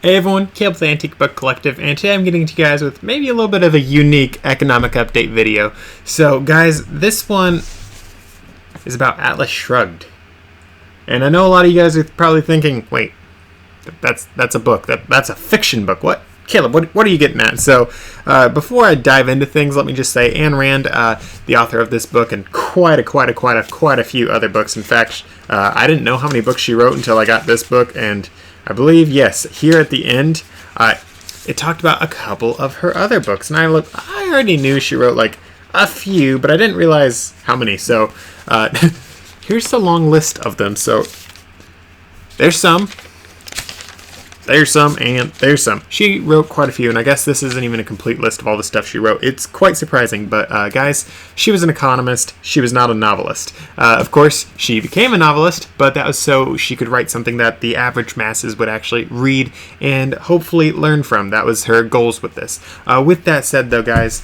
Hey everyone, Caleb the Antique Book Collective, and today I'm getting to you guys with maybe a little bit of a unique economic update video. So guys, this one is about Atlas Shrugged. And I know a lot of you guys are probably thinking, wait, that's a book, that's a fiction book. What? Caleb, what are you getting at? So before I dive into things, let me just say Ayn Rand, the author of this book, and quite a few other books. In fact, I didn't know how many books she wrote until I got this book, and I believe, yes, here at the end, it talked about a couple of her other books. And I already knew she wrote like a few, but I didn't realize how many. So here's the long list of them. So there's some, and there's some. She wrote quite a few, and I guess this isn't even a complete list of all the stuff she wrote. It's quite surprising, but guys, she was an economist. She was not a novelist. Of course, she became a novelist, but that was so she could write something that the average masses would actually read and hopefully learn from. That was her goals with this. With that said, though, guys,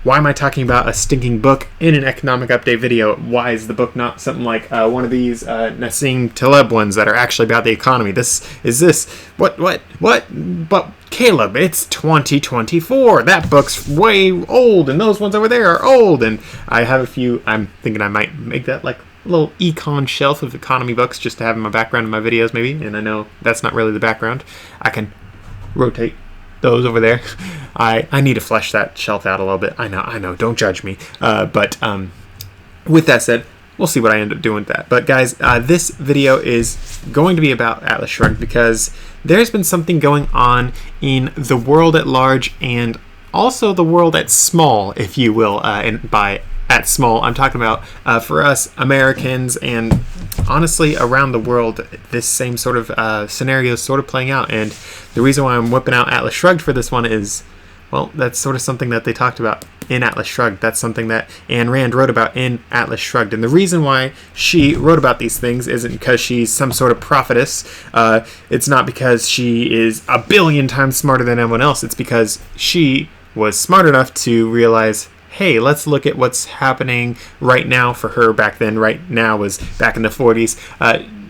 why am I talking about a stinking book in an economic update video? Why is the book not something like one of these Nassim Taleb ones that are actually about the economy? What? But Caleb, it's 2024. That book's way old, and those ones over there are old. And I have a few. I'm thinking I might make that like a little econ shelf of economy books just to have in my background in my videos, maybe. And I know that's not really the background. I can rotate those over there. I need to flesh that shelf out a little bit. I know. Don't judge me. But with that said, we'll see what I end up doing with that. But guys, this video is going to be about Atlas Shrugged because there's been something going on in the world at large and also the world at small, if you will. And by at small, I'm talking about for us Americans and honestly around the world, this same sort of scenario is sort of playing out. And the reason why I'm whipping out Atlas Shrugged for this one is, well, that's sort of something that they talked about in Atlas Shrugged. That's something that Ayn Rand wrote about in Atlas Shrugged. And the reason why she wrote about these things isn't because she's some sort of prophetess. It's not because she is a billion times smarter than everyone else. It's because she was smart enough to realize, hey, let's look at what's happening right now for her back then. Right now was back in the 40s.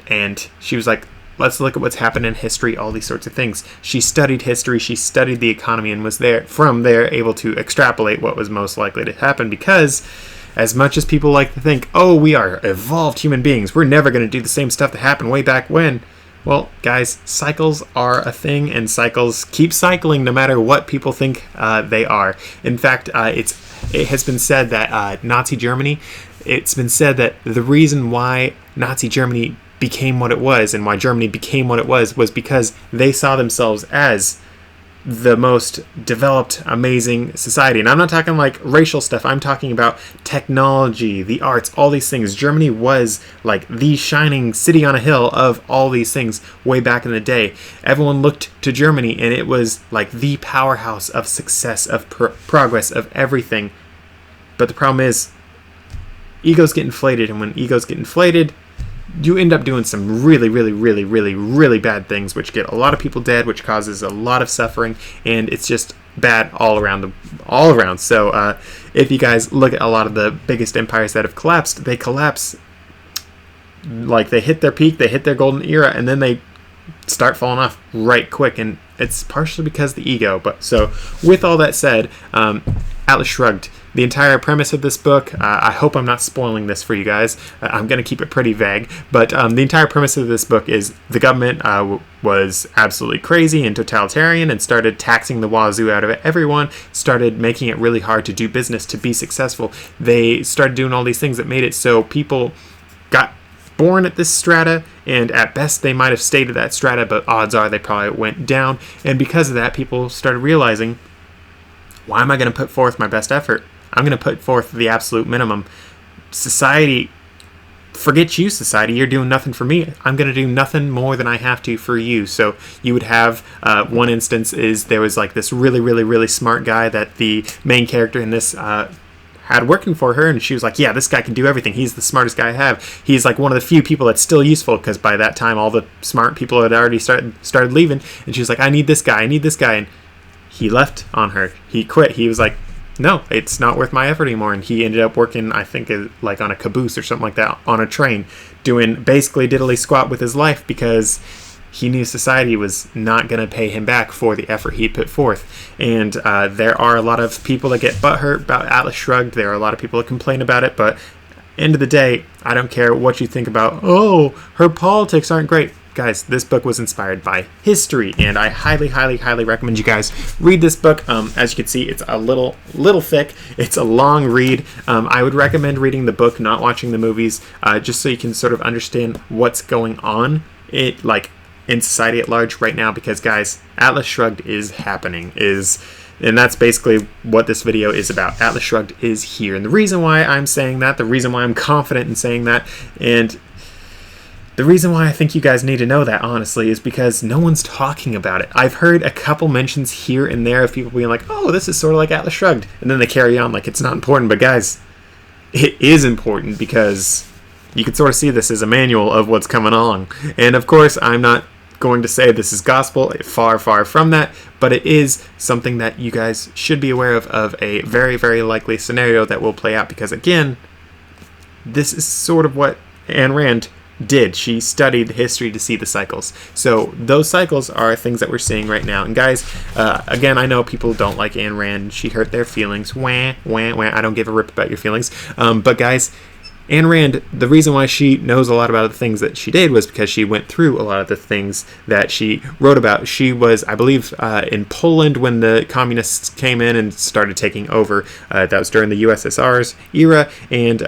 And she was like, let's look at what's happened in history, all these sorts of things. She studied history, she studied the economy, and was from there able to extrapolate what was most likely to happen, because as much as people like to think, oh, we are evolved human beings, we're never going to do the same stuff that happened way back when. Well, guys, cycles are a thing, and cycles keep cycling no matter what people think they are. In fact, it has been said that Nazi Germany, it's been said that the reason why Nazi Germany became what it was and why Germany became what it was because they saw themselves as the most developed, amazing society. And I'm not talking like racial stuff. I'm talking about technology, the arts, all these things. Germany was like the shining city on a hill of all these things way back in the day. Everyone looked to Germany, and it was like the powerhouse of success, of progress, of everything. But the problem is, egos get inflated, and when egos get inflated, you end up doing some really bad things, which get a lot of people dead, which causes a lot of suffering, and it's just bad all around. So if you guys look at a lot of the biggest empires that have collapsed, they collapse like they hit their peak, they hit their golden era, and then they start falling off right quick, and it's partially because of the ego. But so with all that said, Atlas Shrugged, the entire premise of this book, I hope I'm not spoiling this for you guys. I'm going to keep it pretty vague. But the entire premise of this book is the government was absolutely crazy and totalitarian and started taxing the wazoo out of everyone, started making it really hard to do business, to be successful. They started doing all these things that made it so people got born at this strata, and at best they might have stayed at that strata, but odds are they probably went down. And because of that, people started realizing, why am I going to put forth my best effort? I'm going to put forth the absolute minimum. Society, forget you, society. You're doing nothing for me. I'm going to do nothing more than I have to for you. So you would have one instance is there was like this really smart guy that the main character in this had working for her, and she was like, yeah, this guy can do everything. He's the smartest guy I have. He's like one of the few people that's still useful, because by that time all the smart people had already started leaving, and she was like, I need this guy. And he left on her. He quit. He was like, no, it's not worth my effort anymore. And he ended up working, I think, like on a caboose or something like that, on a train, doing basically diddly squat with his life, because he knew society was not going to pay him back for the effort he put forth. And there are a lot of people that get butthurt about Atlas Shrugged. There are a lot of people that complain about it, but end of the day, I don't care what you think about, oh, her politics aren't great. Guys, this book was inspired by history, and I highly, highly, highly recommend you guys read this book. As you can see, it's a little thick. It's a long read. I would recommend reading the book, not watching the movies, just so you can sort of understand what's going on in society at large right now. Because, guys, Atlas Shrugged is happening. And that's basically what this video is about. Atlas Shrugged is here, and the reason why I'm saying that, the reason why I'm confident in saying that, and the reason why I think you guys need to know that, honestly, is because no one's talking about it. I've heard a couple mentions here and there of people being like, oh, this is sort of like Atlas Shrugged. And then they carry on like it's not important. But guys, it is important, because you can sort of see this as a manual of what's coming along. And of course, I'm not going to say this is gospel. Far, far from that. But it is something that you guys should be aware of a very, very likely scenario that will play out. Because again, this is sort of what Ayn Rand did. She studied history to see the cycles. So those cycles are things that we're seeing right now. And guys, again, I know people don't like Ayn Rand. She hurt their feelings. Wah, wah, wah. I don't give a rip about your feelings. But guys, Ayn Rand, the reason why she knows a lot about the things that she did was because she went through a lot of the things that she wrote about. She was, I believe, in Poland when the communists came in and started taking over. That was during the USSR's era, and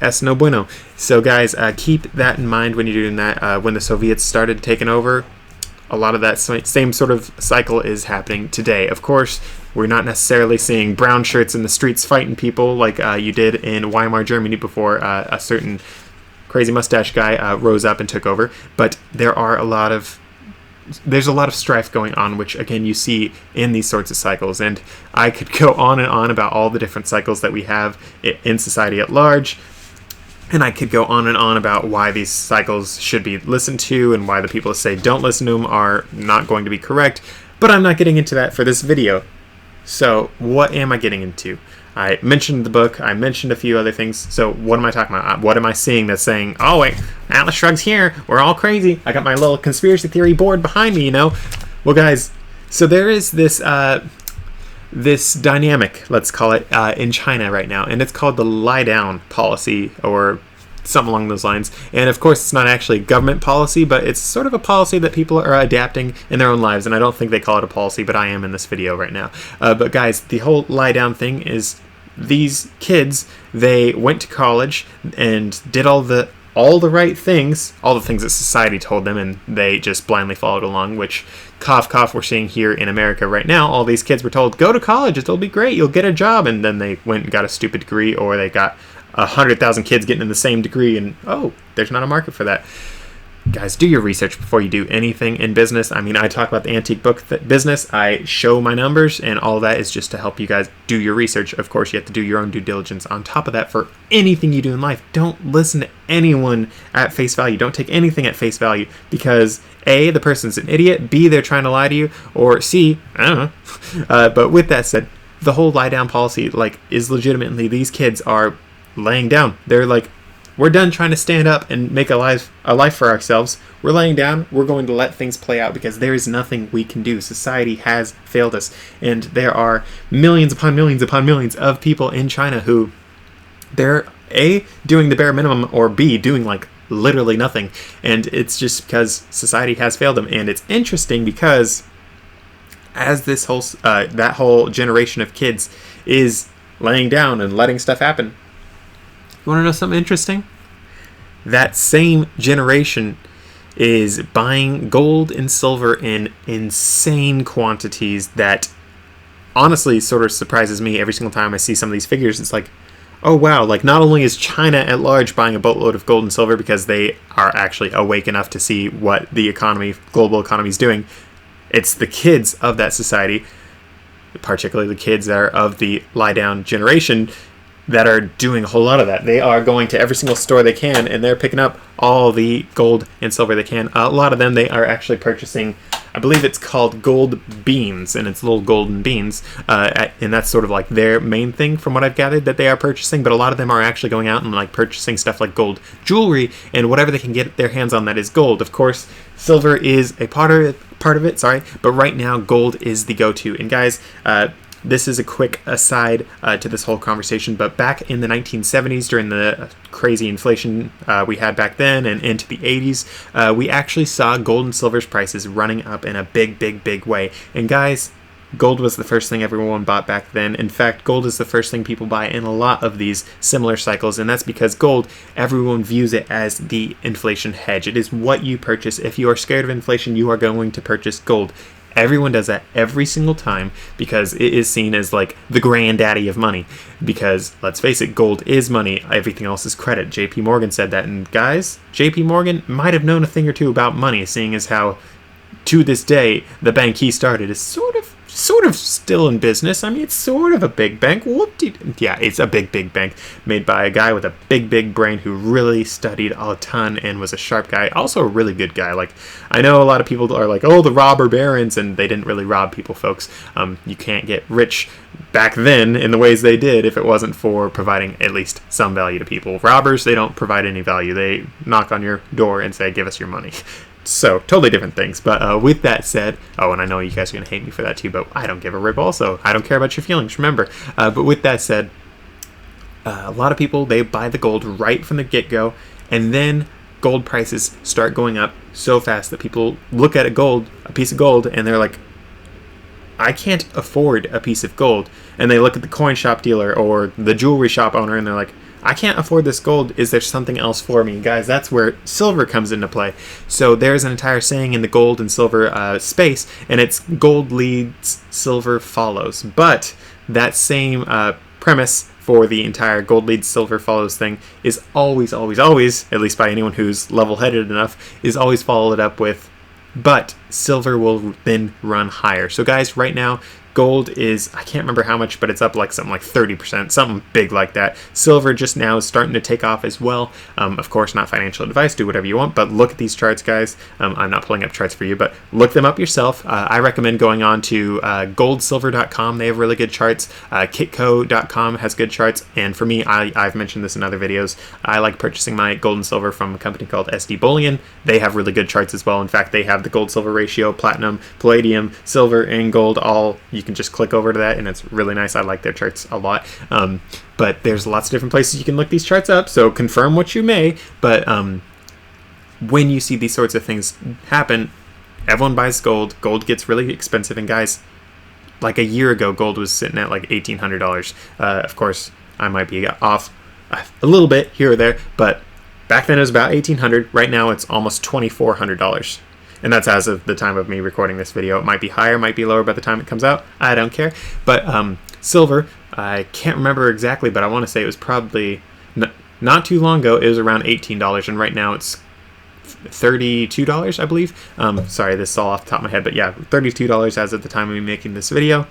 es no bueno. So guys, keep that in mind when you're doing that. When the Soviets started taking over, a lot of that same sort of cycle is happening today. Of course, we're not necessarily seeing brown shirts in the streets fighting people like you did in Weimar, Germany before a certain crazy mustache guy rose up and took over. But there's a lot of strife going on, which again you see in these sorts of cycles. And I could go on and on about all the different cycles that we have in society at large. And I could go on and on about why these cycles should be listened to and why the people that say don't listen to them are not going to be correct. But I'm not getting into that for this video. So what am I getting into? I mentioned the book. I mentioned a few other things. So what am I talking about? What am I seeing that's saying, oh wait, Atlas Shrugged's here. We're all crazy. I got my little conspiracy theory board behind me, you know? Well, guys, so there is this dynamic, let's call it, in China right now, and it's called the lie down policy, or something along those lines. And of course, it's not actually government policy, but it's sort of a policy that people are adapting in their own lives. And I don't think they call it a policy, but I am in this video right now. But guys, the whole lie down thing is these kids, they went to college and did all the right things, all the things that society told them, and they just blindly followed along, which, cough, cough, we're seeing here in America right now. All these kids were told, go to college, it'll be great, you'll get a job, and then they went and got a stupid degree, or they got 100,000 kids getting in the same degree, and oh, there's not a market for that. Guys, do your research before you do anything in business. I mean, I talk about the antique book business. I show my numbers, and all that is just to help you guys do your research. Of course, you have to do your own due diligence on top of that for anything you do in life. Don't listen to anyone at face value. Don't take anything at face value, because A, the person's an idiot, B, they're trying to lie to you, or C, I don't know. But with that said, the whole lie down policy, is legitimately, these kids are laying down. They're like, we're done trying to stand up and make a life for ourselves. We're laying down. We're going to let things play out, because there is nothing we can do. Society has failed us. And there are millions upon millions upon millions of people in China who they're A, doing the bare minimum, or B, doing literally nothing. And it's just because society has failed them. And it's interesting because as this whole that whole generation of kids is laying down and letting stuff happen, you want to know something interesting? That same generation is buying gold and silver in insane quantities that honestly sort of surprises me every single time I see some of these figures. It's like, oh wow, not only is China at large buying a boatload of gold and silver because they are actually awake enough to see what the global economy is doing, it's the kids of that society, particularly the kids that are of the lie down generation, that are doing a whole lot of that. They are going to every single store they can, and they're picking up all the gold and silver they can. A lot of them, they are actually purchasing I believe it's called gold beans, and it's little golden beans, and that's sort of like their main thing from what I've gathered that they are purchasing. But a lot of them are actually going out and like purchasing stuff like gold jewelry and whatever they can get their hands on that is gold. Of course, silver is a part of it, but right now gold is the go-to. And guys, this is a quick aside to this whole conversation, but back in the 1970s, during the crazy inflation we had back then and into the 80s, we actually saw gold and silver's prices running up in a big way. And guys, gold was the first thing everyone bought back then. In fact, gold is the first thing people buy in a lot of these similar cycles, and that's because gold, everyone views it as the inflation hedge. It is what you purchase. If you are scared of inflation, you are going to purchase gold. Everyone does that every single time because it is seen as like the granddaddy of money. Because let's face it, gold is money. Everything else is credit. JP Morgan said that. And guys, JP Morgan might have known a thing or two about money, seeing as how to this day the bank he started is sort of still in business. I mean, it's sort of a big bank. Yeah, it's a big bank made by a guy with a big brain who really studied a ton and was a sharp guy. Also a really good guy. Like, I know a lot of people are like, oh, the robber barons, and they didn't really rob people, folks. You can't get rich back then in the ways they did if it wasn't for providing at least some value to people. Robbers, they don't provide any value. They knock on your door and say, give us your money. So, totally different things. But with that said, oh, and I know you guys are going to hate me for that too, but I don't give a rip also. I don't care about your feelings, remember. But with that said, a lot of people, they buy the gold right from the get-go, and then gold prices start going up so fast that people look at a piece of gold, and they're like, I can't afford a piece of gold. And they look at the coin shop dealer or the jewelry shop owner, and they're like, I can't afford this gold. Is there something else for me? Guys, that's where silver comes into play. So there's an entire saying in the gold and silver space, and it's gold leads, silver follows. But that same premise for the entire gold leads, silver follows thing is always, at least by anyone who's level-headed enough, is always followed up with, but silver will then run higher. So guys, right now, gold is, I can't remember how much, but it's up like something like 30%, something big like that. Silver just now is starting to take off as well. Of course, not financial advice, do whatever you want, but look at these charts, guys. I'm not pulling up charts for you, but look them up yourself. I recommend going on to goldsilver.com. They have really good charts. Kitco.com has good charts, and for me, I've mentioned this in other videos, I like purchasing my gold and silver from a company called SD Bullion. They have really good charts as well. In fact, they have the gold-silver ratio, platinum, palladium, silver, and gold, all. You can just click over to that, and it's really nice. I like their charts a lot. But there's lots of different places you can look these charts up, so confirm what you may. But when you see these sorts of things happen, everyone buys gold. Gold gets really expensive, and guys, like a year ago, gold was sitting at like $1,800. Of course, I might be off a little bit here or there, but back then it was about $1,800. Right now, it's almost $2,400. And that's as of the time of me recording this video. It might be higher, might be lower by the time it comes out. I don't care. But silver, I can't remember exactly, but I want to say it was probably not too long ago. It was around $18, and right now it's $32, I believe. Sorry, this is all off the top of my head, but yeah, $32 as of the time of me making this video.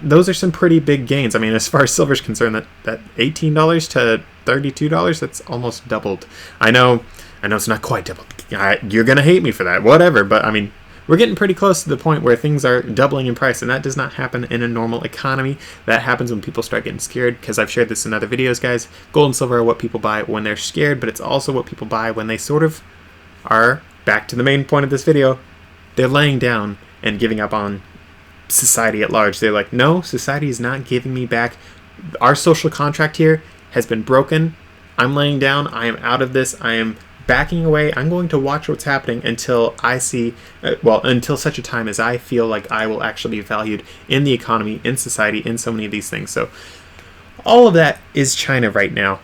Those are some pretty big gains. I mean, as far as silver's concerned, that $18 to $32, that's almost doubled. I know it's not quite doubled. You're going to hate me for that, whatever, but I mean, we're getting pretty close to the point where things are doubling in price, and that does not happen in a normal economy. That happens when people start getting scared, because I've shared this in other videos, guys. Gold and silver are what people buy when they're scared, but it's also what people buy when they sort of are, back to the main point of this video, they're laying down and giving up on society at large. They're like, no, society is not giving me back. Our social contract here has been broken. I'm laying down. I am out of this. I am backing away. I'm going to watch what's happening until I see, until such a time as I feel like I will actually be valued in the economy, in society, in so many of these things. So all of that is China right now.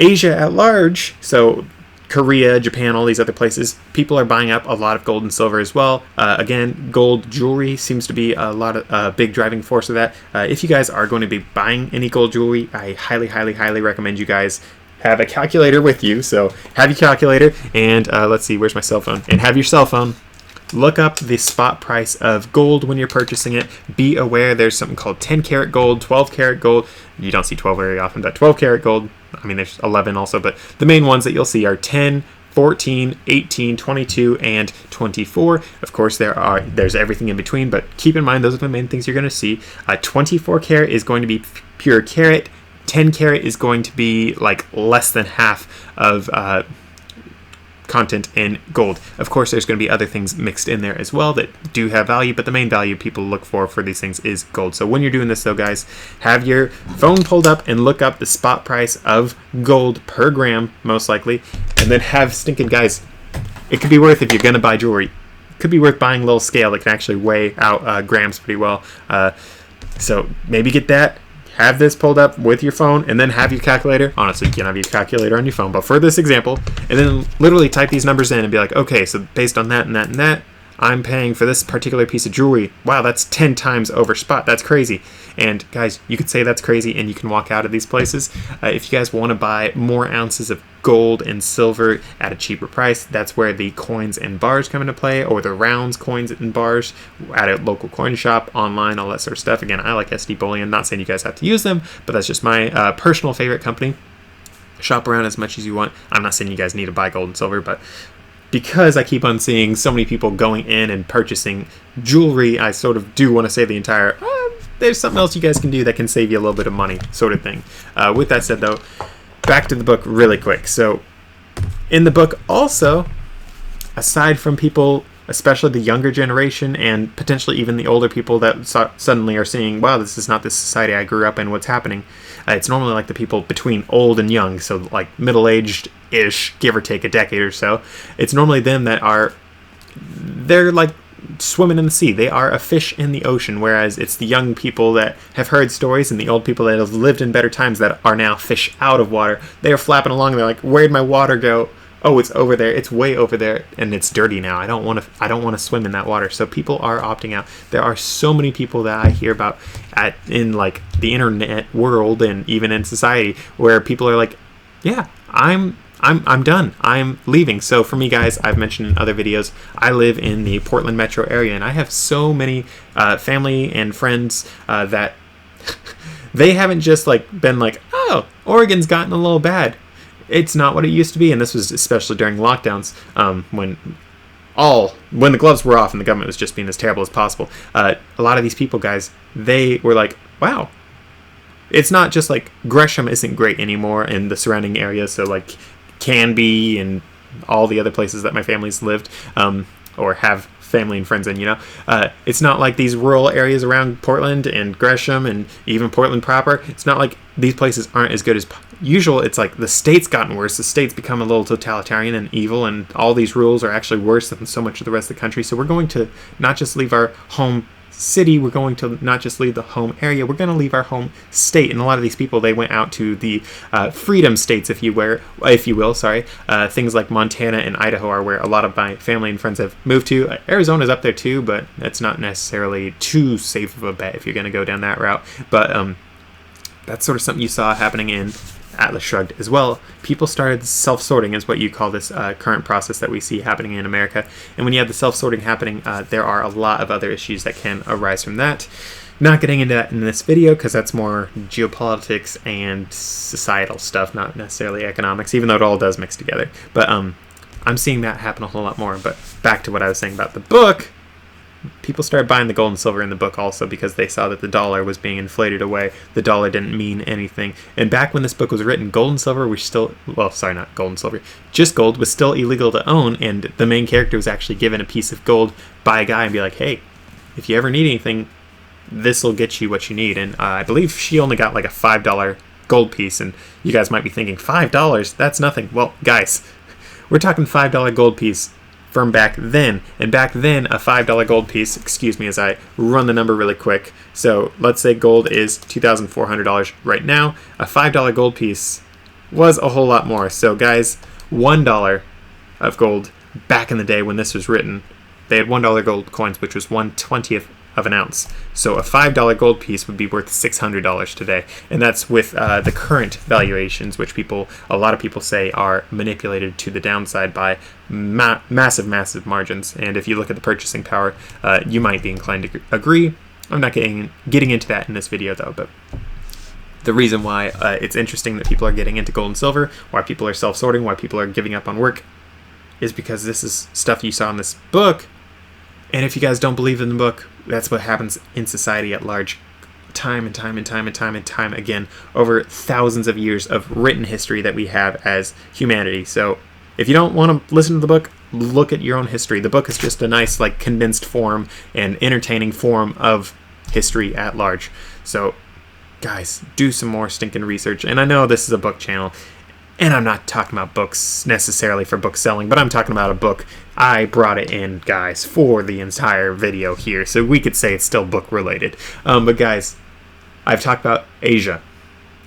Asia at large, so Korea, Japan, all these other places, people are buying up a lot of gold and silver as well. Again, gold jewelry seems to be a lot of big driving force of that. If you guys are going to be buying any gold jewelry, I highly recommend you guys have a calculator with you. So have your calculator, and let's see, where's my cell phone? And have your cell phone. Look up the spot price of gold when you're purchasing it. Be aware there's something called 10 karat gold, 12 karat gold. You don't see 12 very often, but 12 karat gold. I mean, there's 11 also, but the main ones that you'll see are 10, 14, 18, 22, and 24. Of course, there's everything in between, but keep in mind those are the main things you're going to see. 24 karat is going to be pure carat. 10 karat is going to be like less than half of content in gold. Of course, there's going to be other things mixed in there as well that do have value, but the main value people look for these things is gold. So when you're doing this though, guys, have your phone pulled up and look up the spot price of gold per gram, most likely, and then have stinking, guys, it could be worth, if you're going to buy jewelry, it could be worth buying a little scale that can actually weigh out grams pretty well. So maybe get that. Have this pulled up with your phone, and then have your calculator. Honestly, you can have your calculator on your phone, but for this example, and then literally type these numbers in and be like, okay, so based on that and that and that, I'm paying for this particular piece of jewelry. Wow, that's 10 times over spot. That's crazy. And guys, you could say that's crazy and you can walk out of these places. If you guys want to buy more ounces of gold and silver at a cheaper price, that's where the coins and bars come into play, or the rounds, coins and bars at a local coin shop, online, all that sort of stuff. Again, I like SD Bullion. Not saying you guys have to use them, but that's just my personal favorite company. Shop around as much as you want. I'm not saying you guys need to buy gold and silver, but because I keep on seeing so many people going in and purchasing jewelry, I sort of do want to say the entire, there's something else you guys can do that can save you a little bit of money, sort of thing. With that said, though, back to the book really quick. So in the book also, aside from people, especially the younger generation and potentially even the older people that suddenly are seeing, wow, this is not the society I grew up in, what's happening? It's normally like the people between old and young, so like middle-aged-ish, give or take a decade or so. It's normally them that they're like swimming in the sea. They are a fish in the ocean, whereas it's the young people that have heard stories and the old people that have lived in better times that are now fish out of water. They are flapping along, and they're like, where'd my water go? Oh, it's over there. It's way over there, and it's dirty now. I don't want to swim in that water. So people are opting out. There are so many people that I hear about in like the internet world and even in society where people are like, yeah, I'm done. I'm leaving. So for me, guys, I've mentioned in other videos, I live in the Portland metro area, and I have so many family and friends that they haven't just like been like, oh, Oregon's gotten a little bad. It's not what it used to be, and this was especially during lockdowns, when the gloves were off and the government was just being as terrible as possible. A lot of these people, guys, they were like, wow, it's not just like Gresham isn't great anymore in the surrounding area, so like Canby and all the other places that my family's lived, or have family and friends in, it's not like these rural areas around Portland and Gresham and even Portland proper. It's not like these places aren't as good as usual. It's like the state's gotten worse. The state's become a little totalitarian and evil, and all these rules are actually worse than so much of the rest of the country. So we're going to not just leave our home city, we're going to not just leave the home area, we're going to leave our home state. And a lot of these people, they went out to the freedom states, if you will, things like Montana and Idaho are where a lot of my family and friends have moved to. Arizona's up there too, but that's not necessarily too safe of a bet if you're going to go down that route. But that's sort of something you saw happening in Atlas Shrugged as well. People started self-sorting, is what you call this current process that we see happening in America. And when you have the self-sorting happening, there are a lot of other issues that can arise from that. Not getting into that in this video because that's more geopolitics and societal stuff, not necessarily economics, even though it all does mix together. But I'm seeing that happen a whole lot more. But back to what I was saying about the book. People started buying the gold and silver in the book also because they saw that the dollar was being inflated away. The dollar didn't mean anything. And back when this book was written, gold and silver were still, well, sorry, not gold and silver, just gold was still illegal to own, and the main character was actually given a piece of gold by a guy and be like, hey, if you ever need anything, this will get you what you need. And I believe she only got like a $5 gold piece, and you guys might be thinking, $5? That's nothing. Well, guys, we're talking $5 gold piece from back then, and back then a $5 gold piece, excuse me as I run the number really quick, so let's say gold is $2,400 right now, a $5 gold piece was a whole lot more. So guys, $1 of gold back in the day when this was written, they had $1 gold coins, which was 1/20th of an ounce. So a $5 gold piece would be worth $600 today, and that's with the current valuations, which a lot of people say are manipulated to the downside by massive margins. And if you look at the purchasing power, you might be inclined to agree. I'm not getting into that in this video though, but the reason why it's interesting that people are getting into gold and silver, why people are self-sorting, why people are giving up on work, is because this is stuff you saw in this book. And if you guys don't believe in the book, that's what happens in society at large, time and time and time and time and time again, over thousands of years of written history that we have as humanity. So if you don't want to listen to the book, look at your own history. The book is just a nice, like, condensed form and entertaining form of history at large. So guys, do some more stinking research. And I know this is a book channel, and I'm not talking about books necessarily for book selling, but I'm talking about a book. I brought it in, guys, for the entire video here, so we could say it's still book related. But guys, I've talked about Asia.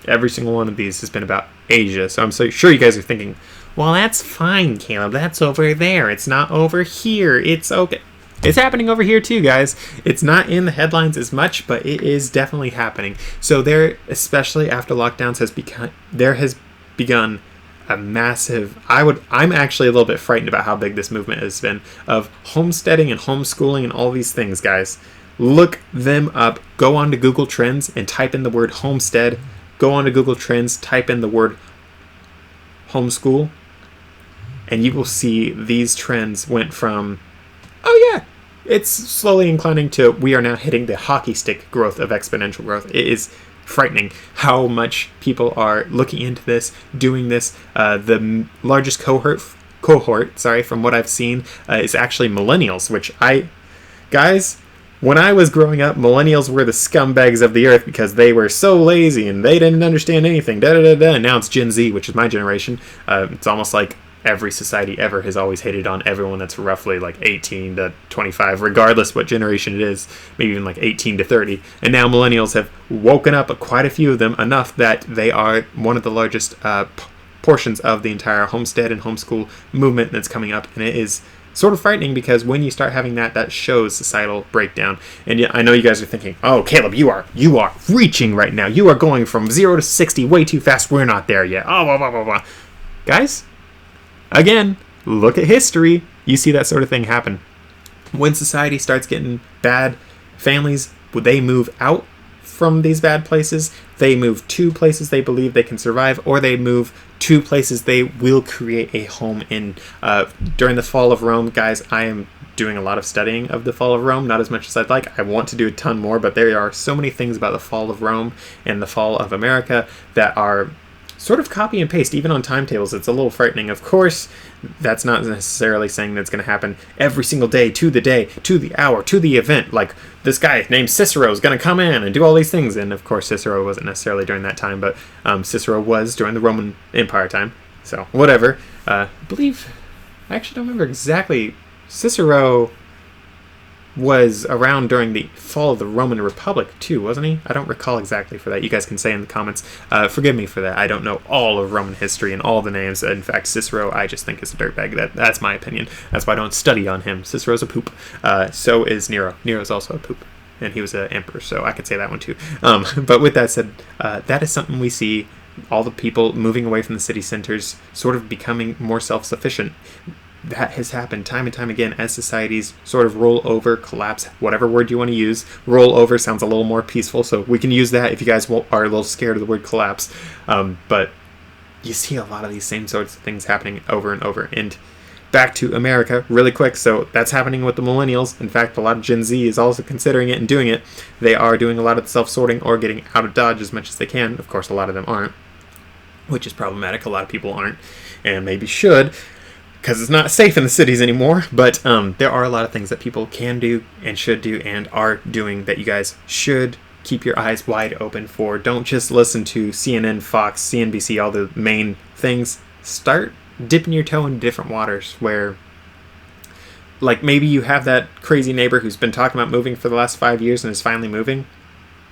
Every single one of these has been about Asia, so I'm so sure you guys are thinking, well, that's fine, Caleb. That's over there. It's not over here. It's okay. It's happening over here too, guys. It's not in the headlines as much, but it is definitely happening. So there, especially after lockdowns has begun a massive, I'm actually a little bit frightened about how big this movement has been of homesteading and homeschooling and all these things, guys. Look them up. Go on to Google Trends and type in the word homestead. Go on to Google Trends, type in the word homeschool, and you will see these trends went from, oh yeah, it's slowly inclining to, we are now hitting the hockey stick growth of exponential growth. It is frightening how much people are looking into this, doing this. The largest cohort, from what I've seen, is actually millennials, which guys, when I was growing up, millennials were the scumbags of the earth because they were so lazy and they didn't understand anything. And now it's Gen Z, which is my generation. It's almost like every society ever has always hated on everyone that's roughly like 18 to 25, regardless what generation it is, maybe even like 18 to 30. And now millennials have woken up, quite a few of them, enough that they are one of the largest portions of the entire homestead and homeschool movement that's coming up. And it is sort of frightening because when you start having that shows societal breakdown. And I know you guys are thinking, oh, Caleb, you are reaching right now. You are going from 0 to 60 way too fast. We're not there yet. Oh, blah, blah, blah, blah. Guys, again, look at history. You see that sort of thing happen. When society starts getting bad, families, they move out from these bad places. They move to places they believe they can survive, or they move to places they will create a home in. During the fall of Rome, guys, I am doing a lot of studying of the fall of Rome, not as much as I'd like. I want to do a ton more, but there are so many things about the fall of Rome and the fall of America that are sort of copy and paste, even on timetables. It's a little frightening. Of course, that's not necessarily saying that's going to happen every single day, to the hour, to the event. Like, this guy named Cicero is going to come in and do all these things. And of course, Cicero wasn't necessarily during that time, but Cicero was during the Roman Empire time. So, whatever. I actually don't remember exactly. Cicero was around during the fall of the Roman Republic too, wasn't he? I don't recall exactly for that. You guys can say in the comments. Forgive me for that. I don't know all of Roman history and all the names. In fact, Cicero, I just think is a dirtbag. That's my opinion. That's why I don't study on him. Cicero's a poop. So is Nero. Nero's also a poop. And he was an emperor, so I could say that one too. But with that said, that is something we see. All the people moving away from the city centers, sort of becoming more self-sufficient. That has happened time and time again as societies sort of roll over, collapse, whatever word you want to use. Roll over sounds a little more peaceful, so we can use that if you guys are a little scared of the word collapse. But you see a lot of these same sorts of things happening over and over. And back to America really quick. So that's happening with the millennials. In fact, a lot of Gen Z is also considering it and doing it. They are doing a lot of self-sorting or getting out of Dodge as much as they can. Of course, a lot of them aren't, which is problematic. A lot of people aren't and maybe should, because it's not safe in the cities anymore. But there are a lot of things that people can do and should do and are doing that you guys should keep your eyes wide open for. Don't just listen to CNN, Fox, CNBC, all the main things. Start dipping your toe in different waters where, like, maybe you have that crazy neighbor who's been talking about moving for the last 5 years and is finally moving.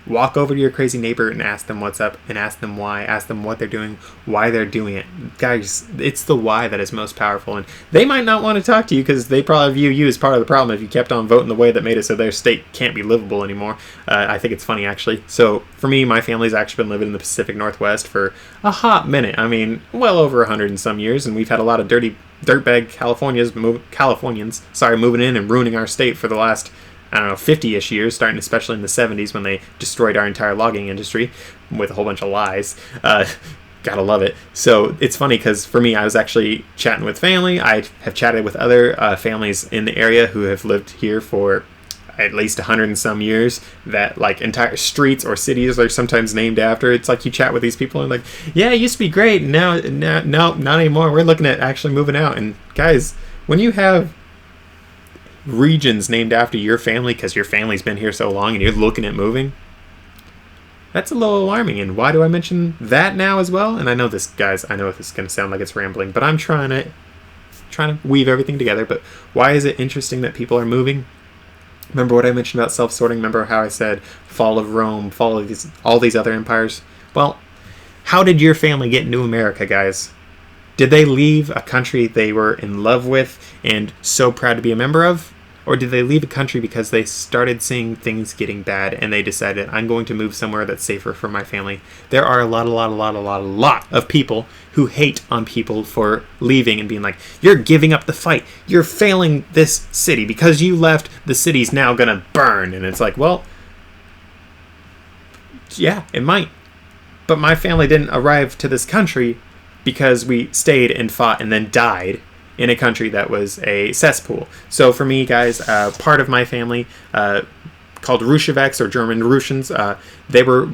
Walk over to your crazy neighbor and ask them what's up, and ask them why, ask them what they're doing, why they're doing it. Guys, it's the why that is most powerful, and they might not want to talk to you because they probably view you as part of the problem if you kept on voting the way that made it so their state can't be livable anymore. I think it's funny, actually. So for me, my family's actually been living in the Pacific Northwest for a hot minute. I mean, well over 100 and some years, and we've had a lot of dirtbag Californians moving in and ruining our state for the last, I don't know, 50-ish years, starting especially in the 70s when they destroyed our entire logging industry with a whole bunch of lies. Gotta love it. So it's funny because for me, I was actually chatting with family. I have chatted with other families in the area who have lived here for at least 100 and some years, that like entire streets or cities are sometimes named after. It's like you chat with these people and like, yeah, it used to be great. No, not anymore. We're looking at actually moving out. And guys, when you have regions named after your family because your family's been here so long and you're looking at moving, that's a little alarming. And why do I mention that now as well? And I know this, guys, I know this is going to sound like it's rambling, but I'm trying to weave everything together. But why is it interesting that people are moving? Remember what I mentioned about self-sorting? Remember how I said fall of Rome, fall of all these other empires? Well, how did your family get into America, guys? Did they leave a country they were in love with and so proud to be a member of? Or did they leave a country because they started seeing things getting bad and they decided, I'm going to move somewhere that's safer for my family? There are a lot of people who hate on people for leaving and being like, you're giving up the fight. You're failing this city. Because you left, the city's now going to burn. And it's like, well, yeah, it might. But my family didn't arrive to this country because we stayed and fought and then died in a country that was a cesspool. So for me, guys, part of my family, called Rusheveks or German Russians, they were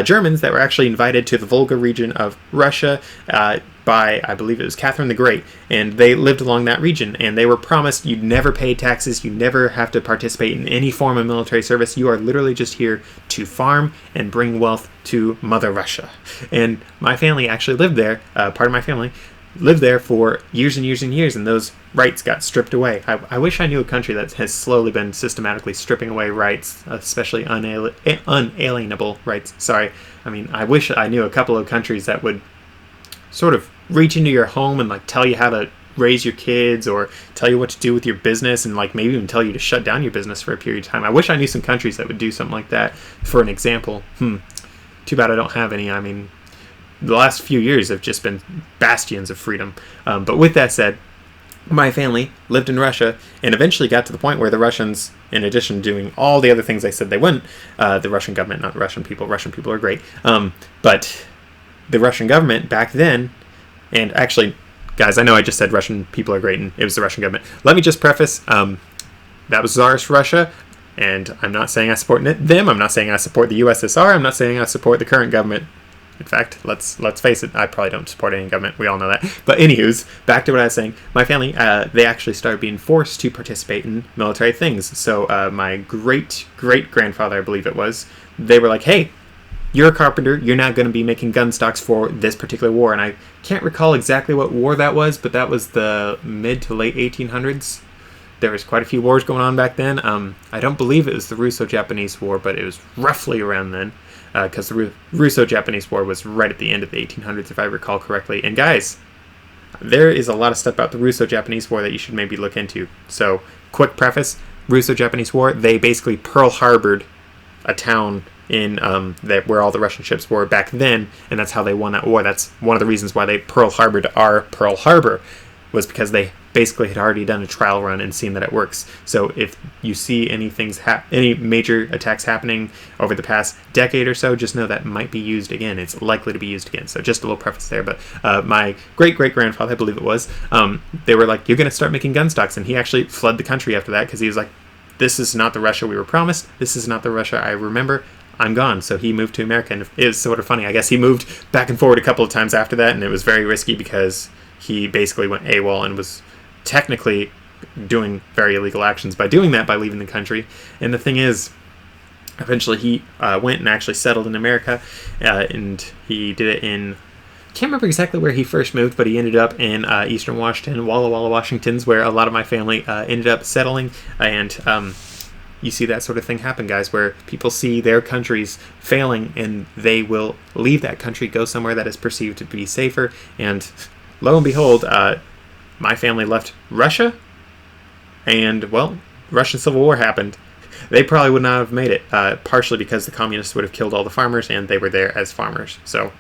Germans that were actually invited to the Volga region of Russia by, I believe it was Catherine the Great, and they lived along that region, and they were promised you'd never pay taxes, you never have to participate in any form of military service, you are literally just here to farm and bring wealth to Mother Russia. And my family actually lived there, part of my family lived there for years and years and years, and those rights got stripped away. I wish I knew a country that has slowly been systematically stripping away rights, especially unalienable rights. Sorry. I mean, I wish I knew a couple of countries that would sort of reach into your home and like tell you how to raise your kids or tell you what to do with your business and like maybe even tell you to shut down your business for a period of time. I wish I knew some countries that would do something like that for an example. Too bad I don't have any. I mean, the last few years have just been bastions of freedom. But with that said, my family lived in Russia and eventually got to the point where the Russians, in addition to doing all the other things they said they wouldn't, the Russian government, not Russian people are great, but the Russian government back then, and actually, guys, I know I just said Russian people are great and it was the Russian government. Let me just preface, that was Tsarist Russia, and I'm not saying I support them, I'm not saying I support the USSR, I'm not saying I support the current government. In fact, let's face it, I probably don't support any government. We all know that. But anywho's, back to what I was saying. My family, they actually started being forced to participate in military things. So my great-great-grandfather, I believe it was, they were like, hey, you're a carpenter. You're not going to be making gun stocks for this particular war. And I can't recall exactly what war that was, but that was the mid to late 1800s. There was quite a few wars going on back then. I don't believe it was the Russo-Japanese War, but it was roughly around then. Because the Russo-Japanese War was right at the end of the 1800s, if I recall correctly. And guys, there is a lot of stuff about the Russo-Japanese War that you should maybe look into. So, quick preface, Russo-Japanese War, they basically Pearl Harbored a town in where all the Russian ships were back then, and that's how they won that war. That's one of the reasons why they Pearl Harbored our Pearl Harbor, was because they basically had already done a trial run and seen that it works. So if you see any major attacks happening over the past decade or so, just know that might be used again. It's likely to be used again. So just a little preface there. But my great-great-grandfather, I believe it was, they were like, you're going to start making gun stocks. And he actually fled the country after that because he was like, this is not the Russia we were promised. This is not the Russia I remember. I'm gone. So he moved to America. And it was sort of funny. I guess he moved back and forward a couple of times after that. And it was very risky because he basically went AWOL and was technically doing very illegal actions by doing that, by leaving the country. And the thing is, eventually he went and actually settled in America, and he did it in, can't remember exactly where he first moved, but he ended up in eastern Washington, Walla Walla, Washington's where a lot of my family ended up settling. And you see that sort of thing happen, guys, where people see their countries failing and they will leave that country, go somewhere that is perceived to be safer. And lo and behold, my family left Russia, and, well, Russian Civil War happened. They probably would not have made it, partially because the communists would have killed all the farmers, and they were there as farmers. So,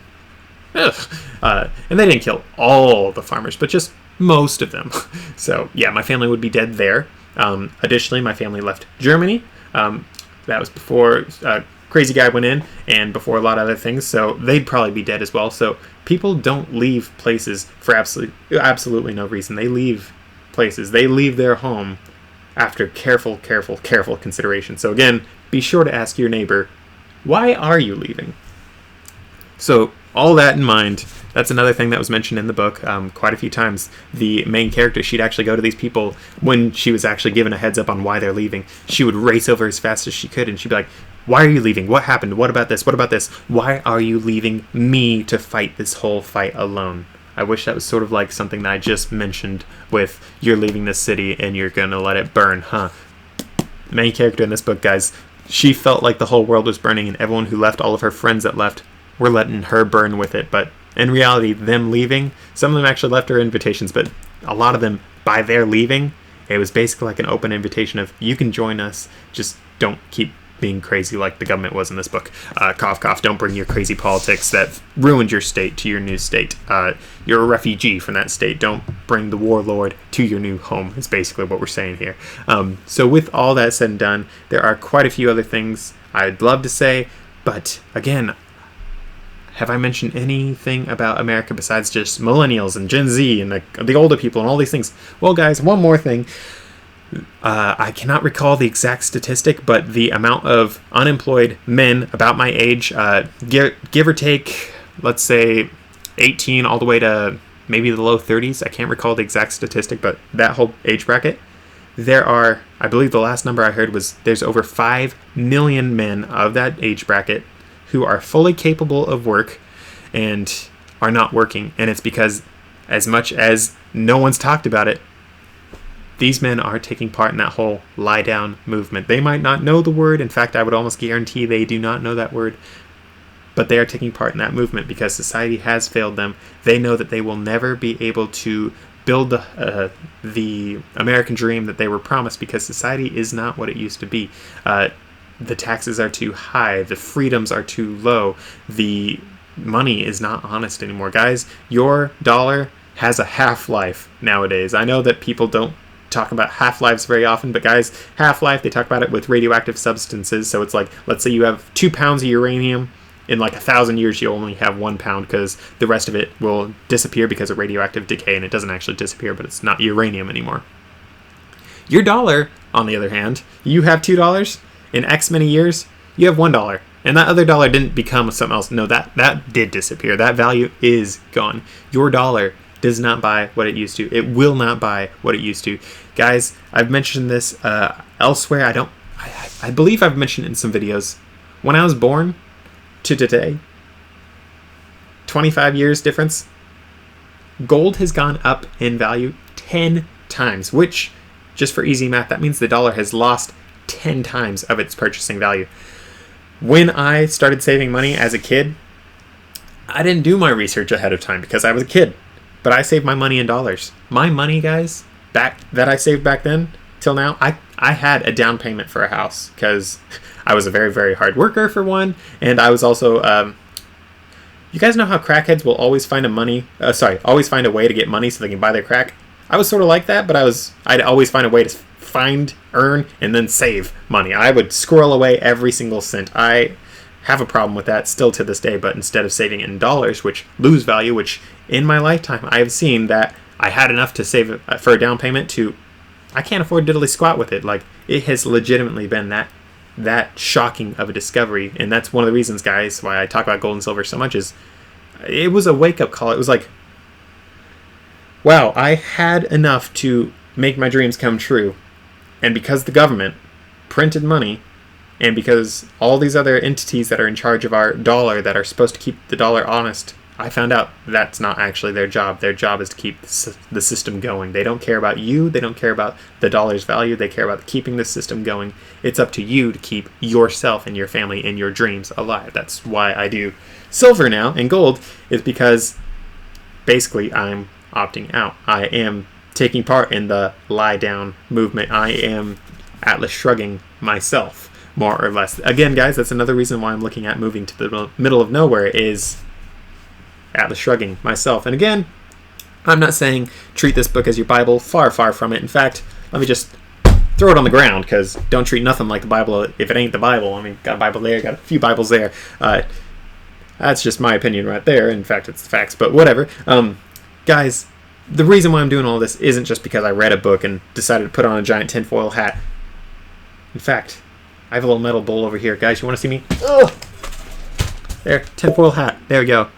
and they didn't kill all the farmers, but just most of them. So, yeah, my family would be dead there. Additionally, my family left Germany. That was before crazy guy went in, and before a lot of other things, so they'd probably be dead as well. So people don't leave places for absolutely no reason. They leave places. They leave their home after careful consideration. So again, be sure to ask your neighbor, why are you leaving? So all that in mind, that's another thing that was mentioned in the book quite a few times. The main character, she'd actually go to these people when she was actually given a heads up on why they're leaving. She would race over as fast as she could, and she'd be like, why are you leaving? What happened? What about this? What about this? Why are you leaving me to fight this whole fight alone? I wish that was sort of like something that I just mentioned with you're leaving this city and you're going to let it burn, huh? The main character in this book, guys, she felt like the whole world was burning, and everyone who left, all of her friends that left, were letting her burn with it. But in reality, them leaving, some of them actually left her invitations, but a lot of them, by their leaving, it was basically like an open invitation of, you can join us, just don't keep being crazy like the government was in this book. Cough, cough, don't bring your crazy politics that ruined your state to your new state. You're a refugee from that state. Don't bring the warlord to your new home, is basically what we're saying here. So with all that said and done, there are quite a few other things I'd love to say, but again, have I mentioned anything about America besides just millennials and Gen Z and the older people and all these things? Well, guys, one more thing. I cannot recall the exact statistic, but the amount of unemployed men about my age, give or take, let's say 18 all the way to maybe the low 30s. I can't recall the exact statistic, but that whole age bracket. There are, I believe the last number I heard was there's over 5 million men of that age bracket who are fully capable of work and are not working. And it's because, as much as no one's talked about it, these men are taking part in that whole lie down movement. They might not know the word. In fact, I would almost guarantee they do not know that word. But they are taking part in that movement because society has failed them. They know that they will never be able to build the American dream that they were promised, because society is not what it used to be. The taxes are too high. The freedoms are too low. The money is not honest anymore. Guys, your dollar has a half-life nowadays. I know that people don't talk about half-lives very often, but guys, half-life, they talk about it with radioactive substances. So it's like, let's say you have 2 pounds of uranium. In like 1,000 years, you only have 1 pound, because the rest of it will disappear because of radioactive decay, and it doesn't actually disappear, but it's not uranium anymore. Your dollar, on the other hand, you have $2. In X many years, you have $1. And that other dollar didn't become something else. No, that did disappear. That value is gone. Your dollar does not buy what it used to. It will not buy what it used to. Guys, I've mentioned this elsewhere. I believe I've mentioned it in some videos. When I was born to today, 25 years difference, gold has gone up in value 10 times, which, just for easy math, that means the dollar has lost 10 times of its purchasing value. When I started saving money as a kid, I didn't do my research ahead of time because I was a kid, but I saved my money in dollars. My money, guys, back that I saved back then till now, I had a down payment for a house because I was a very, very hard worker, for one, and I was also, you guys know how crackheads will always find always find a way to get money so they can buy their crack? I was sort of like that, but I'd always find a way to find, earn, and then save money. I would squirrel away every single cent. I have a problem with that still to this day, but instead of saving it in dollars, which lose value, which in my lifetime I have seen that I had enough to save for a down payment to, I can't afford diddly squat with it. Like, it has legitimately been that shocking of a discovery, and that's one of the reasons, guys, why I talk about gold and silver so much. Is it was a wake-up call. It was like, wow, I had enough to make my dreams come true, and because the government printed money, and because all these other entities that are in charge of our dollar that are supposed to keep the dollar honest, I found out that's not actually their job. Their job is to keep the system going. They don't care about you. They don't care about the dollar's value. They care about keeping the system going. It's up to you to keep yourself and your family and your dreams alive. That's why I do silver now, and gold is because basically I'm opting out. I am taking part in the lie down movement. I am Atlas shrugging myself, more or less. Again, guys, that's another reason why I'm looking at moving to the middle of nowhere, is Atlas shrugging myself. And again, I'm not saying treat this book as your Bible. Far, far from it. In fact, let me just throw it on the ground, because don't treat nothing like the Bible if it ain't the Bible. I mean, got a Bible there, got a few Bibles there. That's just my opinion right there. In fact, it's the facts, but whatever. Guys, the reason why I'm doing all this isn't just because I read a book and decided to put on a giant tinfoil hat. In fact, I have a little metal bowl over here. Guys, you want to see me? Ugh! There, tinfoil hat. There we go.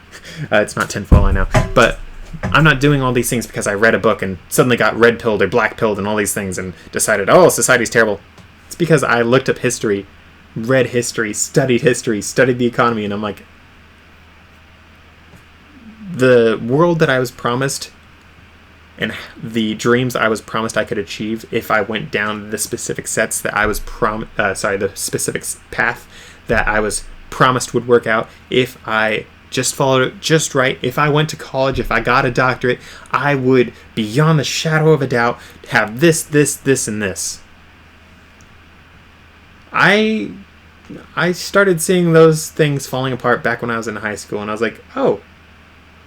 It's not tinfoil, I know. But I'm not doing all these things because I read a book and suddenly got red-pilled or black-pilled and all these things and decided, oh, society's terrible. It's because I looked up history, read history, studied the economy, and I'm like, the world that I was promised and the dreams I was promised I could achieve if I went down the specific sets that I was the specific path that I was promised would work out, if I just followed it just right, if I went to college, if I got a doctorate, I would, beyond the shadow of a doubt, have this, and this. I started seeing those things falling apart back when I was in high school, and I was like, oh,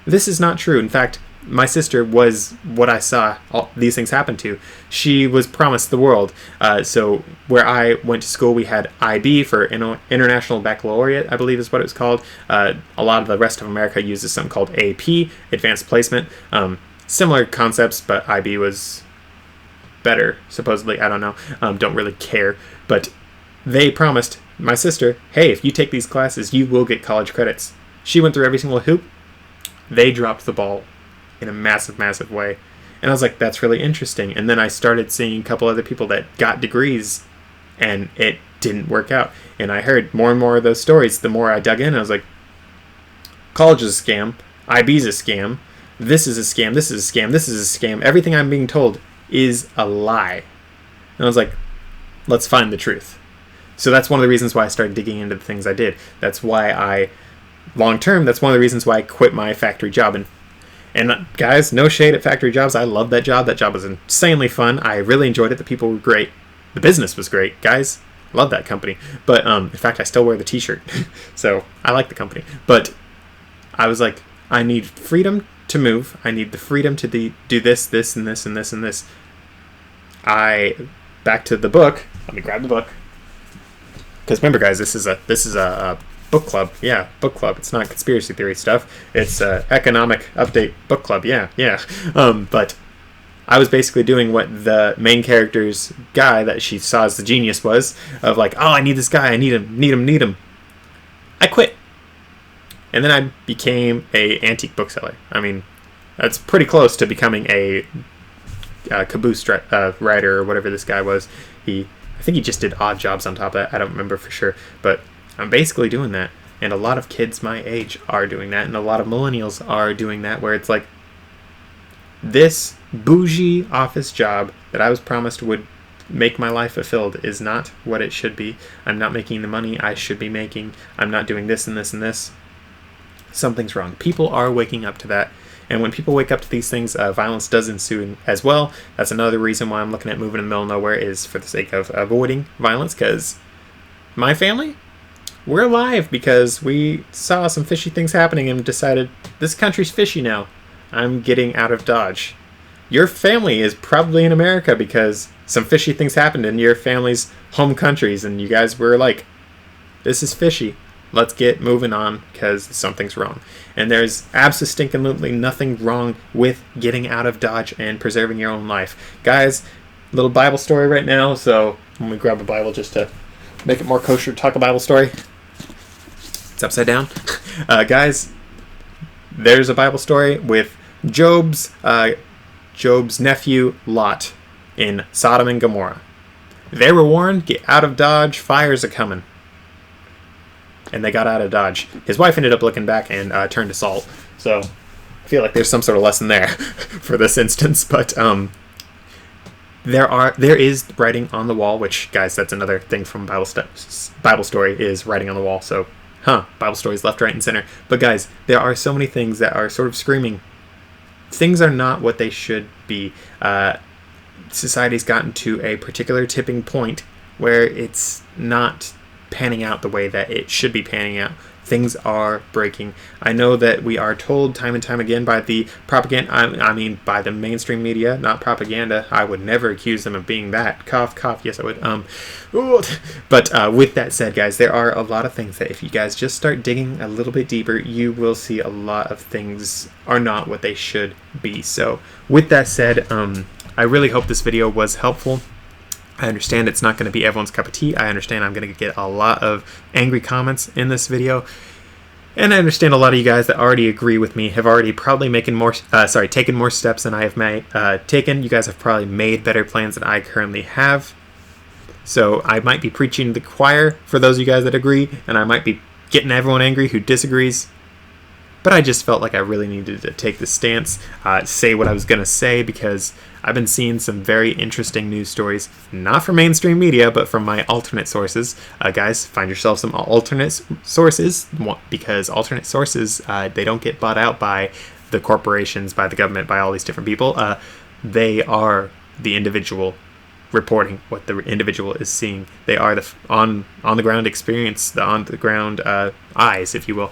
this is not true. In fact, my sister was what I saw all these things happen to. She was promised the world. So where I went to school, we had IB for International Baccalaureate, I believe is what it was called. A lot of the rest of America uses something called AP, Advanced Placement. Similar concepts, but IB was better, supposedly. I don't know. Don't really care. But they promised my sister, hey, if you take these classes, you will get college credits. She went through every single hoop. They dropped the ball in a massive way. And I was like, that's really interesting. And then I started seeing a couple other people that got degrees and it didn't work out. And I heard more and more of those stories. The more I dug in, I was like, college is a scam. IB's a scam. This is a scam. This is a scam. This is a scam. Everything I'm being told is a lie. And I was like, let's find the truth. So that's one of the reasons why I started digging into the things I did. That's why long term, that's one of the reasons why I quit my factory job. And guys, no shade at factory jobs. I love that job. That job was insanely fun. I really enjoyed it. The people were great. The business was great. Guys, love that company. But in fact, I still wear the t-shirt. So I like the company. But I was like, I need freedom to move. I need the freedom to do this, and this, and this, and this. Back to the book. Let me grab the book. Because remember, guys, this is a book club. Yeah, book club. It's not conspiracy theory stuff. It's economic update book club. Yeah. But I was basically doing what the main character's guy that she saw as the genius was, of like, oh, I need this guy. I need him. I quit. And then I became a antique bookseller. I mean, that's pretty close to becoming a caboose writer or whatever this guy was. I think he just did odd jobs on top of that. I don't remember for sure. But I'm basically doing that. And a lot of kids my age are doing that. And a lot of millennials are doing that, where it's like, this bougie office job that I was promised would make my life fulfilled is not what it should be. I'm not making the money I should be making. I'm not doing this and this and this. Something's wrong. People are waking up to that. And when people wake up to these things, violence does ensue as well. That's another reason why I'm looking at moving in the middle of nowhere, is for the sake of avoiding violence. Because my family, we're alive because we saw some fishy things happening and decided, this country's fishy now. I'm getting out of Dodge. Your family is probably in America because some fishy things happened in your family's home countries, and you guys were like, this is fishy. Let's get moving on because something's wrong. And there's absolutely nothing wrong with getting out of Dodge and preserving your own life. Guys, little Bible story right now. So let me grab a Bible just to make it more kosher to talk a Bible story. It's upside down. Guys, there's a Bible story with Job's nephew Lot in Sodom and Gomorrah. They were warned, get out of Dodge, fires are coming. And they got out of Dodge. His wife ended up looking back and turned to salt. So I feel like there's some sort of lesson there for this instance. But there is writing on the wall, which, guys, that's another thing from Bible story, is writing on the wall. So, Bible stories left, right, and center. But guys, there are so many things that are sort of screaming, things are not what they should be. Society's gotten to a particular tipping point where it's not panning out the way that it should be panning out. Things are breaking. I know that we are told time and time again by the propaganda, I mean by the mainstream media, not propaganda. I would never accuse them of being that. Cough, cough, yes I would. But with that said, guys, there are a lot of things that if you guys just start digging a little bit deeper, you will see a lot of things are not what they should be. So with that said, I really hope this video was helpful. I understand it's not going to be everyone's cup of tea. I understand I'm going to get a lot of angry comments in this video. And I understand a lot of you guys that already agree with me have already probably taken more steps than I have taken. You guys have probably made better plans than I currently have. So I might be preaching to the choir for those of you guys that agree, and I might be getting everyone angry who disagrees. But I just felt like I really needed to take this stance, say what I was going to say, because I've been seeing some very interesting news stories, not from mainstream media, but from my alternate sources. Guys, find yourself some alternate sources, because alternate sources, they don't get bought out by the corporations, by the government, by all these different people. They are the individual reporting what the individual is seeing. They are the on the ground experience, the on the ground eyes, if you will,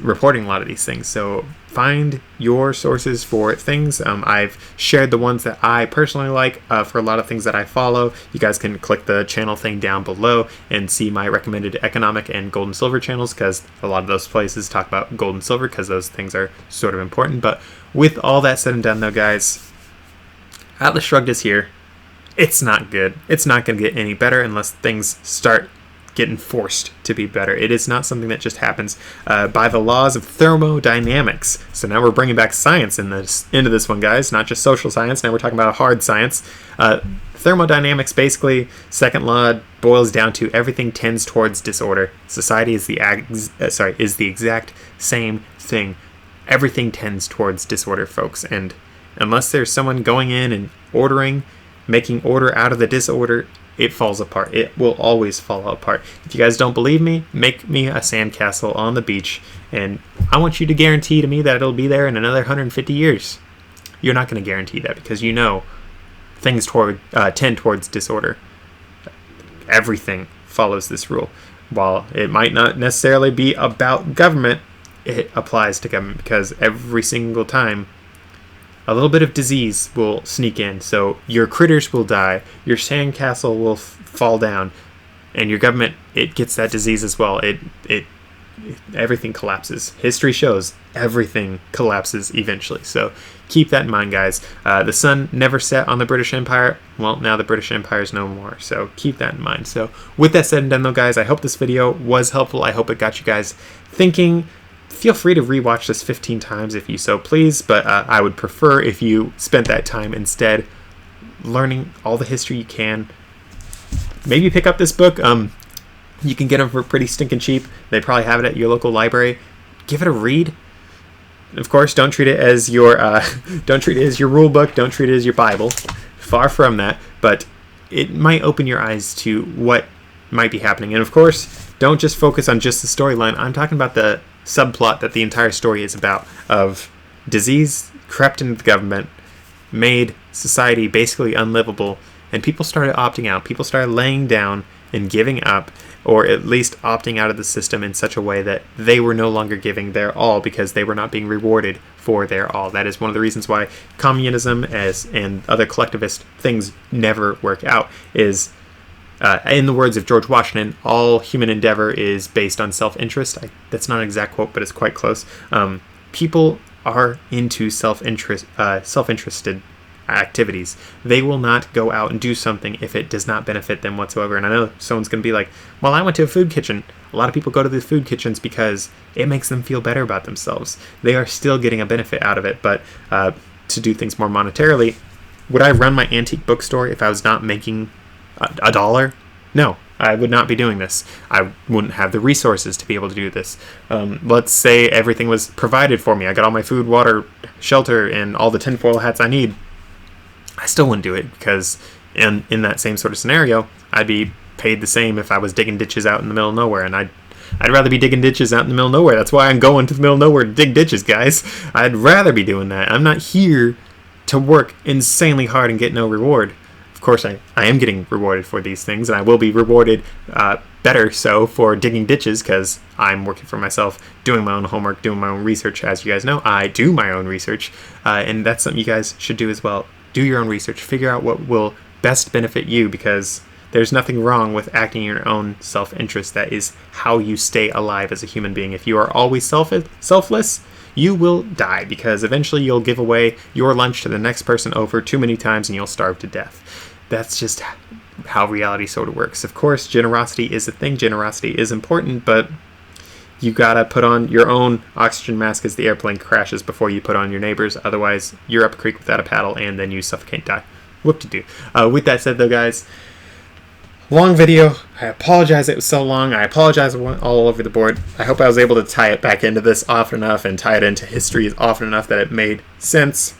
reporting a lot of these things. So find your sources for things. I've shared the ones that I personally like for a lot of things that I follow. You guys can click the channel thing down below and see my recommended economic and gold and silver channels, because a lot of those places talk about gold and silver because those things are sort of important. But with all that said and done though, guys, Atlas Shrugged is here. It's not good. It's not going to get any better unless things start getting forced to be better. It is not something that just happens by the laws of thermodynamics. So now we're bringing back science into this one, guys, not just social science. Now we're talking about hard science. Thermodynamics, basically, second law boils down to everything tends towards disorder. Society is the exact same thing. Everything tends towards disorder, folks. And unless there's someone going in and making order out of the disorder, it falls apart. It will always fall apart. If you guys don't believe me, make me a sandcastle on the beach, and I want you to guarantee to me that it'll be there in another 150 years. You're not going to guarantee that, because you know things tend towards disorder. Everything follows this rule. While it might not necessarily be about government, it applies to government, because every single time a little bit of disease will sneak in. So your critters will die, your sandcastle will fall down, and your government, it gets that disease as well. Everything collapses. History shows everything collapses eventually. So keep that in mind, guys. The sun never set on the British Empire. Well, now the British Empire is no more. So keep that in mind. So with that said and done though, guys, I hope this video was helpful. I hope it got you guys thinking. Feel free to rewatch this 15 times if you so please, but I would prefer if you spent that time instead learning all the history you can. Maybe pick up this book. You can get them for pretty stinking cheap. They probably have it at your local library. Give it a read. Of course, don't treat it as your rule book. Don't treat it as your Bible. Far from that. But it might open your eyes to what might be happening. And of course, don't just focus on just the storyline. I'm talking about the subplot that the entire story is about, of disease crept into the government, made society basically unlivable, and people started opting out. People started laying down and giving up, or at least opting out of the system in such a way that they were no longer giving their all because they were not being rewarded for their all. That is one of the reasons why communism and other collectivist things never work out, is in the words of George Washington, all human endeavor is based on self-interest. That's not an exact quote, but it's quite close. People are into self-interested activities. They will not go out and do something if it does not benefit them whatsoever. And I know someone's going to be like, well, I went to a food kitchen. A lot of people go to the food kitchens because it makes them feel better about themselves. They are still getting a benefit out of it, but to do things more monetarily, would I run my antique bookstore if I was not making $1? No, I would not be doing this. I wouldn't have the resources to be able to do this. Let's say everything was provided for me. I got all my food, water, shelter, and all the tinfoil hats I need. I still wouldn't do it, because in that same sort of scenario, I'd be paid the same if I was digging ditches out in the middle of nowhere, and I'd rather be digging ditches out in the middle of nowhere. That's why I'm going to the middle of nowhere to dig ditches, guys. I'd rather be doing that. I'm not here to work insanely hard and get no reward. Of course, I am getting rewarded for these things, and I will be rewarded better so for digging ditches, because I'm working for myself, doing my own homework, doing my own research. As you guys know, I do my own research, and that's something you guys should do as well. Do your own research. Figure out what will best benefit you, because there's nothing wrong with acting in your own self-interest. That is how you stay alive as a human being. If you are always selfless, you will die, because eventually you'll give away your lunch to the next person over too many times and you'll starve to death. That's just how reality sort of works. Of course, generosity is a thing. Generosity is important, but you gotta put on your own oxygen mask as the airplane crashes before you put on your neighbor's. Otherwise, you're up a creek without a paddle and then you suffocate and die. Whoop-de-doo. With that said, though, guys, long video. I apologize it was so long. I apologize I went all over the board. I hope I was able to tie it back into this often enough and tie it into history often enough that it made sense.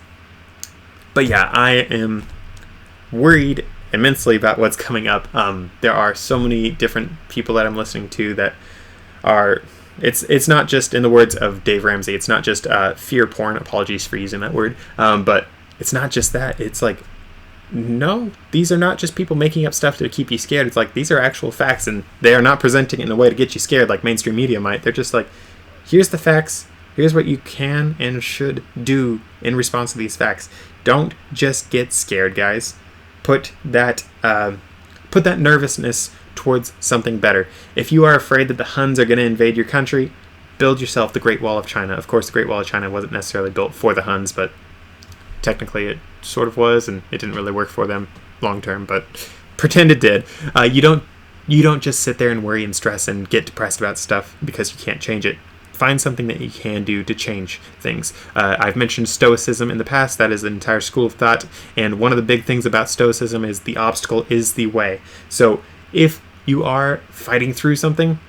But yeah, I am worried immensely about what's coming up. There are so many different people that I'm listening to that are... It's not just, in the words of Dave Ramsey, it's not just fear porn. Apologies for using that word. But it's not just that. It's like, no, these are not just people making up stuff to keep you scared. It's like, these are actual facts, and they are not presenting it in a way to get you scared like mainstream media might. They're just like, here's the facts, here's what you can and should do in response to these facts. Don't just get scared, guys. Put that nervousness towards something better. If you are afraid that the Huns are going to invade your country, build yourself the Great Wall of China. Of course, the Great Wall of China wasn't necessarily built for the Huns, but technically it sort of was, and it didn't really work for them long term, but pretend it did. You don't just sit there and worry and stress and get depressed about stuff because you can't change it. Find something that you can do to change things. I've mentioned Stoicism in the past. That is an entire school of thought, and one of the big things about Stoicism is the obstacle is the way. So if you are fighting through something,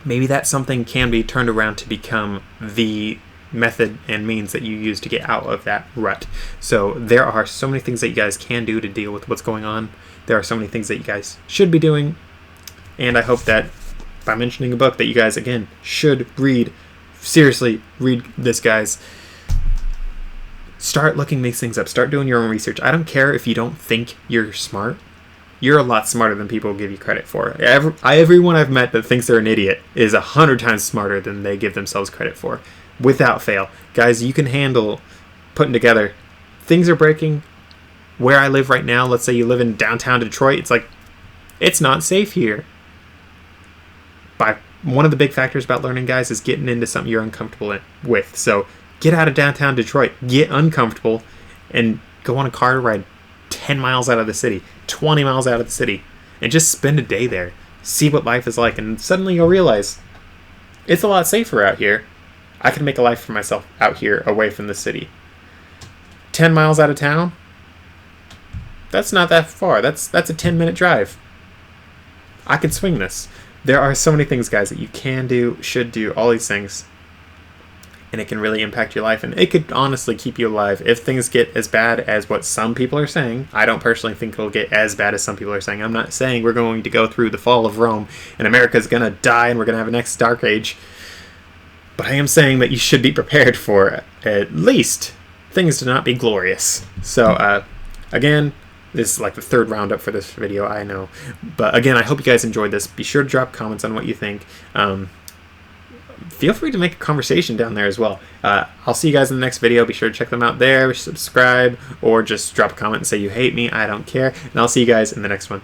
maybe that something can be turned around to become the method and means that you use to get out of that rut. So there are so many things that you guys can do to deal with what's going on. There are so many things that you guys should be doing, and I hope that by mentioning a book that you guys, again, should read. Seriously, read this, guys. Start looking these things up. Start doing your own research. I don't care if you don't think you're smart. You're a lot smarter than people give you credit for. Everyone I've met that thinks they're an idiot is 100 times smarter than they give themselves credit for. Without fail. Guys, you can handle putting together. Things are breaking. Where I live right now, let's say you live in downtown Detroit, it's like, it's not safe here. One of the big factors about learning, guys, is getting into something you're uncomfortable with. So get out of downtown Detroit, get uncomfortable, and go on a car ride 10 miles out of the city, 20 miles out of the city, and just spend a day there. See what life is like, and suddenly you'll realize it's a lot safer out here. I can make a life for myself out here away from the city. 10 miles out of town? That's not that far. That's a 10-minute drive. I can swing this. There are so many things, guys, that you can do, should do, all these things. And it can really impact your life. And it could honestly keep you alive if things get as bad as what some people are saying. I don't personally think it'll get as bad as some people are saying. I'm not saying we're going to go through the fall of Rome and America's going to die and we're going to have a next dark age. But I am saying that you should be prepared for at least things to not be glorious. So, again, this is like the third roundup for this video, I know. But again, I hope you guys enjoyed this. Be sure to drop comments on what you think. Feel free to make a conversation down there as well. I'll see you guys in the next video. Be sure to check them out there, subscribe, or just drop a comment and say you hate me. I don't care. And I'll see you guys in the next one.